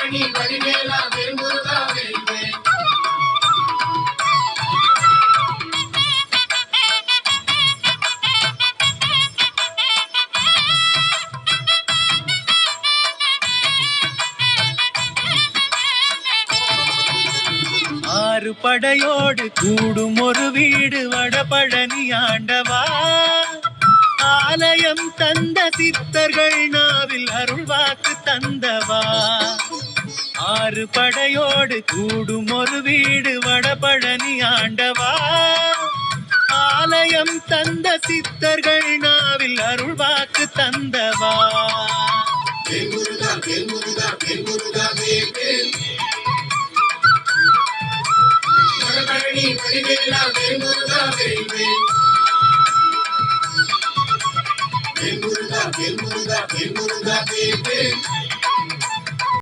வடபழனி வடிவேலா வேல்முருகா வேல்வேல். ஆறு படையோடு கூடும் ஒரு வீடு வடபழனி ஆண்டவா. ஆலயம் தந்த சித்தர்கள் நாவில் அருள்வாக்கு தந்தவா. ஆறு படையோடு கூடும் ஒரு வீடு வடபழனி ஆண்டவா. ஆலயம் தந்த சித்தர்கள் நாவில் அருள்வாக்கு தந்தவா. வேல்முருகா வேல்முருகா வேல்முருகா வேல்வேல். வடபழனி வடிவேலா வேல்முருகா வேல்வேல். வேல்முருகா வேல்முருகா வேல்முருகா வேல்வேல்.